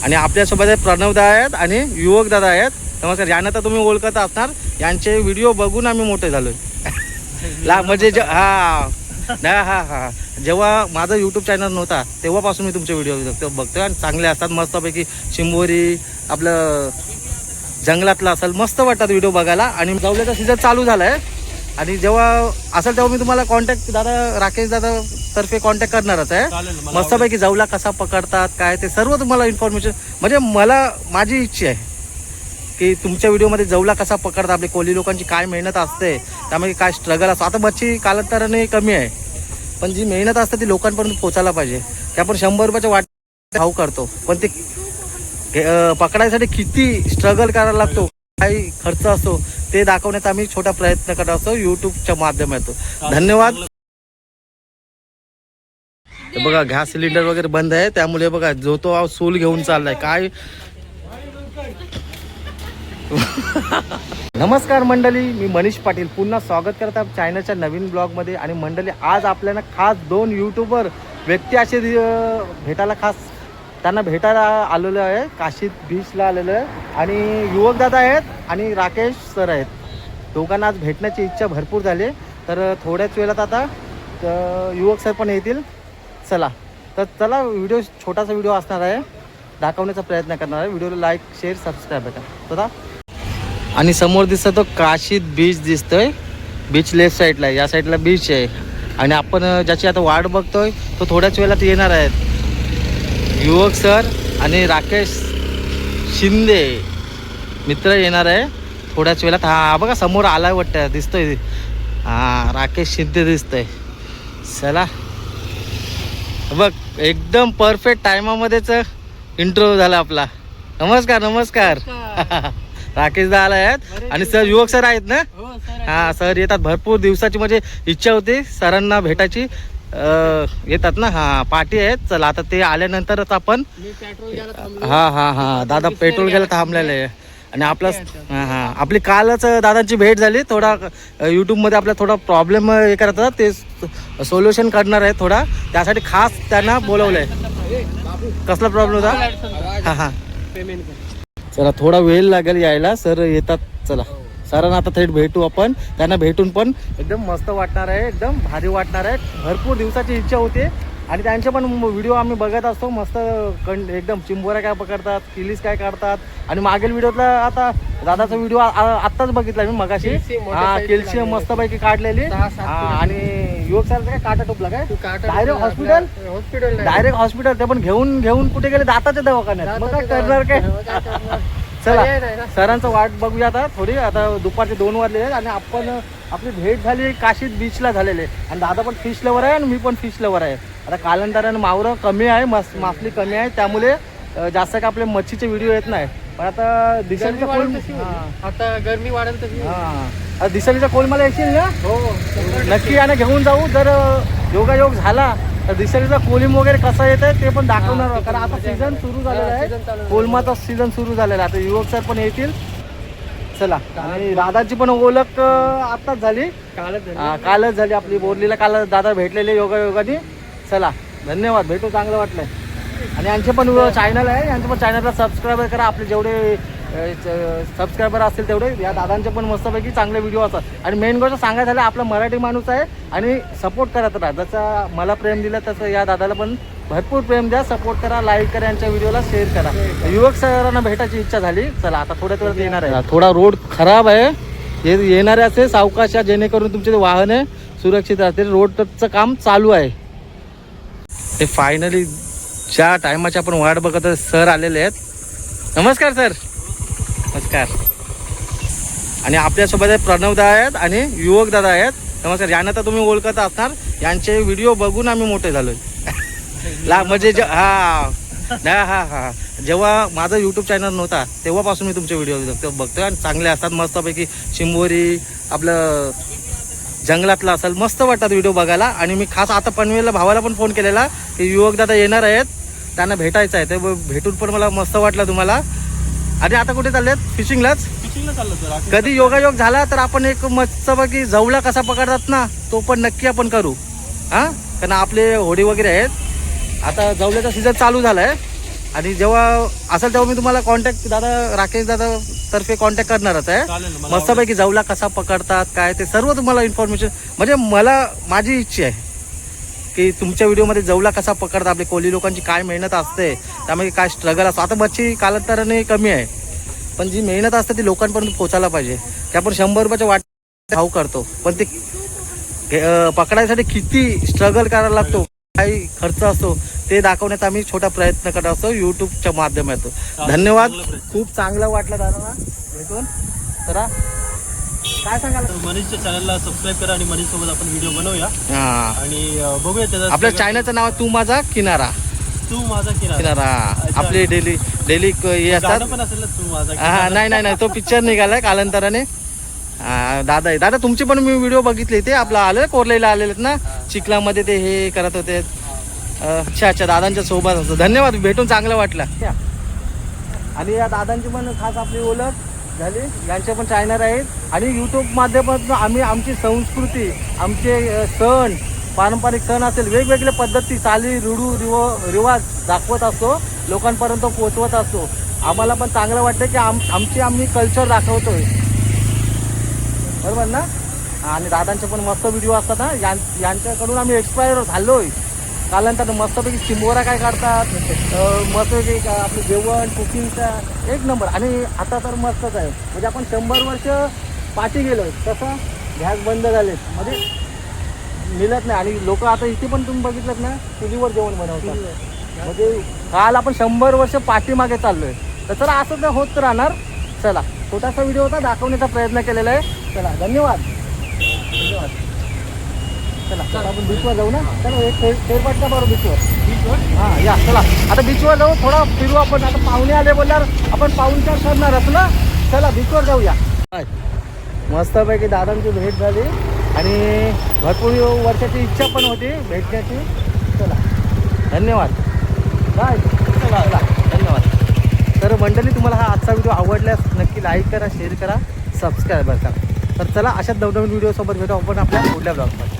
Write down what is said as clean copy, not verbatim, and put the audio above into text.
आणि आपल्यासोबत आहे प्रणवदा आहेत आणि युवक दादा आहेत. नमस्कार. यांना तर तुम्ही ओळखत असणार, यांचे व्हिडिओ बघून आम्ही मोठे झालोय. म्हणजे जेव्हा माझा यूट्यूब चॅनल नव्हता तेव्हापासून मी तुमचे व्हिडिओ बघतोय आणि चांगले असतात मस्तपैकी. शिंबोरी आपलं जंगलातला असेल मस्त वाटतात व्हिडिओ बघायला. आणि जवळचा सीझन चालू झाला आहे आणि जेव्हा असेल तेव्हा मी तुम्हाला कॉन्टॅक्ट दादा राकेश दादा तर्फे कॉन्टॅक्ट करणारच आहे. मस्तपैकी जवला कसा पकडतात काय ते सर्व तुम्हाला इन्फॉर्मेशन, म्हणजे मला माझी इच्छा आहे की तुमच्या व्हिडिओमध्ये जवला कसा पकडतात, आपली कोली लोकांची काय मेहनत असते, त्यामध्ये काय स्ट्रगल असतो. आता मच्छी कालांतराने कमी आहे पण जी मेहनत असते ती लोकांपर्यंत पोचायला पाहिजे. ते आपण 100 रुपयाच्या वाट भाव करतो पण ते पकडायसाठी किती स्ट्रगल करायला लागतो, काही खर्च असतो ते दाखवण्याचा आम्ही छोटा प्रयत्न करत असतो यूट्यूबच्या माध्यमातून. धन्यवाद. बघा गॅस सिलेंडर वगैरे बंद आहे त्यामुळे बघा जो तो सूल घेऊन चाललाय काय. नमस्कार मंडळी, मी मनीष पाटील पुन्हा स्वागत करत आहे चॅनलच्या नवीन ब्लॉगमध्ये. आणि मंडळी आज आपल्याला खास 2 यूट्यूबर व्यक्ती असे भेटायला खास त्यांना भेटायला आलेलो आहे. काशीद बीचला आलेलो आहे आणि युवक दादा आहेत आणि राकेश सर आहेत. दोघांना आज भेटण्याची इच्छा भरपूर झाली तर थोड्याच वेळात आता युवक सर पण येतील. चला व्हिडिओ छोटासा व्हिडिओ असणार आहे, दाखवण्याचा प्रयत्न करणार आहे. व्हिडिओला लाईक शेअर सबस्क्राईब करा. आणि समोर दिसतं तो काशीद बीच दिसतोय. बीच लेफ्ट साईडला आहे, या साईडला बीच आहे. आणि आपण ज्याची आता वाट बघतोय तो थोड्याच वेळात येणार आहेत. युवक सर आणि राकेश शिंदे मित्र येणार आहे थोड्याच वेळात. हा बघा समोर आलाय वाटतं, दिसतोय. हा राकेश शिंदे दिसतोय. चला बघ एकदम परफेक्ट टायमामध्येच इंट्रो झाला आपला. नमस्कार नमस्कार. राकेश दा आला आहेत आणि सर युवक सर आहेत ना. हा सर येतात, भरपूर दिवसाची म्हणजे इच्छा होती सरांना भेटायची. येतात ना. हा पार्टी आहेत. चला आता ते आल्यानंतरच आपण हा दादा पेट्रोल घ्यायला थांबलेले आहे. आणि आपला आपली कालच दादांची भेट झाली. थोडा यूट्यूबमध्ये आपला थोडा प्रॉब्लेम हे करत होता, ते सोल्युशन करणार आहे थोडा, त्यासाठी खास त्यांना बोलवलंय. कसला प्रॉब्लेम होता? हा चला थोडा वेळ लागेल यायला, सर येतात. चला सरांना आता थेट भेटू आपण. त्यांना भेटून पण एकदम मस्त वाटणार आहे, एकदम भारी वाटणार आहे. भरपूर दिवसाची इच्छा होती आणि त्यांचे पण व्हिडिओ आम्ही बघत असतो. मस्त एकदम चिंबोऱ्या काय पकडतात, किलीस काय काढतात. आणि मागील व्हिडिओतला आता दादाचा व्हिडिओ आत्ताच बघितला मी मगाशी. केल्शियम मस्तपैकी काढलेली. आणि युवक सर काय काटा टोपला काय डायरेक्ट हॉस्पिटल ते पण घेऊन कुठे गेले? दाताच्या दवाखान्यात. मग काय करणार काय. चला सरांचं वाट बघूया आता थोडी. आता दुपारचे 2 वाजले आहेत आणि आपली भेट झाली काशीद बीचला झालेले. आणि दादा पण फिश लवर आहे आणि मी पण फिश लवर आहे. आता कालांतराने मावरं कमी आहे, मासली कमी आहे, त्यामुळे जास्त काय आपले मच्छीचे व्हिडिओ येत नाही. पण आता दिसालीचा कोल आता गरमी वाढेल तर दिसालीचा कोल मला येशील ना. हो नक्की याने घेऊन जाऊ. जर योगायोग झाला तर दिसालीचा कोलिम वगैरे कसा येत आहे ते पण दाखवणार. कारण आता सीझन सुरू झालेला आहे, कोलमाचा सीझन सुरू झालेला आहे. आता युवक सर पण येतील. चला आणि दादाची पण ओळख आत्ताच झाली, कालच झाली आपली. बोरलीला काल दादा भेटलेले योगायोगाने. चला धन्यवाद, भेटू, चांगलं वाटलंय. आणि यांचे पण चॅनल आहे, यांचे पण चॅनलला सबस्क्राईब करा. आपले जेवढे सबस्क्रायबर असतील तेवढे या दादांचे पण मस्तपैकी चांगले व्हिडिओ असतात. आणि मेन गोष्ट सांगायचं झालं, आपला मराठी माणूस आहे आणि सपोर्ट करत राहा. जसं मला प्रेम दिलं तसं या दादाला पण भरपूर प्रेम द्या, सपोर्ट करा, लाईक करा, यांच्या व्हिडिओला शेअर करा. युवक सरांना भेटायची इच्छा झाली. चला आता थोड्याच वेळात येणार आहे. थोडा रोड खराब आहे, येणारे असे सावकाश जेणेकरून तुमचे वाहने सुरक्षित राहतील. रोडचं काम चालू आहे. ते फायनली ज्या टायमाची आपण वाट बघत सर आलेले आहेत. नमस्कार सर. नमस्कार. आणि आपल्यासोबत आहे प्रणवदा आहेत आणि युवक दादा आहेत. नमस्कार. यांना तर तुम्ही ओळखत असणार, यांचे व्हिडिओ बघून आम्ही मोठे झालोय. म्हणजे जेव्हा माझा यूट्यूब चॅनल नव्हता तेव्हापासून मी तुमचे व्हिडिओ बघतोय आणि चांगले असतात मस्तपैकी. शिंबोरी आपलं जंगलातला असेल मस्त वाटतात व्हिडिओ बघायला. आणि मी खास आता पनवेलला भावाला पण फोन केलेला की युवक दादा येणार आहेत, त्यांना भेटायचं आहे. ते भेटून पण मला मस्त वाटलं तुम्हाला. आणि आता कुठे चाललेत? फिशिंगलाच चाललं सर. कधी योगायोग झाला तर आपण एक मस्तपैकी जवळा कसा पकडतात ना तो पण नक्की आपण करू. कारण आपले होडी वगैरे आहेत. आता जवळ्याचा सीझन चालू झाला आहे आणि जेव्हा असेल तेव्हा मी तुम्हाला कॉन्टॅक्ट दादा राकेश दादा तर्फे कॉन्टॅक्ट करणारच आहे. चालेल ना, मला मस्तपैकी जवला कसा पकडतात काय ते सर्व तुम्हाला इन्फॉर्मेशन, म्हणजे मला माझी इच्छा आहे की तुमच्या व्हिडिओमध्ये जवला कसा पकडतात, आपले कोली लोकांची काय मेहनत असते, त्यामध्ये काय स्ट्रगल असतो. आता मच्छी कालांतराने कमी आहे, पण जी मेहनत असते ती लोकांपर्यंत पोचायला पाहिजे. की आपण 100 रुपयाच्या वाट भाव करतो, पण ते पकडायसाठी किती स्ट्रगल करायला लागतो, काही खर्च असतो, ते दाखवण्याचा आम्ही छोटा प्रयत्न करत असतो यूट्यूबच्या माध्यमातून. धन्यवाद, खूप चांगलं वाटलं दादा भेटून. तर काय सांगाल मनीषच्या चॅनलला सबस्क्राईब करा आणि मनीष सोबत आपण व्हिडिओ बनवूया हा. आणि बघूया त्याचा आपल्या चॅनलचं नाव तू माझा किनारा. तू माझा किनारा. किनारा आपले डेली हे असतात. गाणं पण असेल ना, तू माझा हा किनारा. नाही तो पिक्चर निघालाय कालांतराने. दादा आहे दादा, तुमचे पण मी व्हिडिओ बघितले, ते आपलं आलं कोरलेला आलेले ना चिखलामध्ये, ते हे करत होते. अच्छा दादांच्या सोबत असतो. धन्यवाद, भेटून चांगलं वाटलं. आणि या दादांची पण खास आपली ओळख झाली. यांचे पण चॅनल आहेत आणि यूट्यूब माध्यमातून आम्ही आमची संस्कृती, आमचे सण, पारंपरिक सण असेल, वेगवेगळ्या पद्धती, चाली, रिवाज दाखवत असतो, लोकांपर्यंत पोहोचवत असतो. आम्हाला पण चांगलं वाटतं की आम्ही कल्चर दाखवतोय, बरोबर ना. आणि दादांचे पण मस्त व्हिडिओ असतात ना, यांच्याकडून आम्ही एक्सपायर झालोय. कालांतर मस्तपैकी चिंबोरा काय काढतात, मस्तपैकी आपलं जेवण कुकिंगचा एक नंबर. आणि आता तर मस्तच आहे, म्हणजे आपण 100 वर्ष पाठी गेलोय तसं गॅस बंद झालेत, म्हणजे मिळत नाही. आणि लोक आता इथे पण तुम्ही बघितलं ना, चुलीवर जेवण बनवतात. म्हणजे काल आपण 100 वर्ष पाठीमागे चाललोय. तर चला असं तर होत राहणार. चला, छोटासा व्हिडिओ होता, दाखवण्याचा प्रयत्न केलेला आहे. चला धन्यवाद. चला आपण बीचवर जाऊ ना. चला एक फेरफटका बरोबर बीचवर. हां या चला आता बीचवर जाऊ, थोडा फिरू आपण. आता पाहुणे आले बोलल्यावर आपण पाहुणचार करणारच ना. चला बीचवर जाऊया. मस्तपैकी दादांची भेट झाली आणि भरपूर वर्षाची इच्छा पण होती भेटण्याची. चला धन्यवाद. बाय. चला धन्यवाद. तर मंडळी, तुम्हाला हा आजचा व्हिडिओ आवडल्यास नक्की लाईक करा, शेअर करा, सबस्क्राईब करा. तर चला अशाच नवनवीन व्हिडिओसोबत भेटू आपण आपल्या पुढल्या ब्लॉगमध्ये.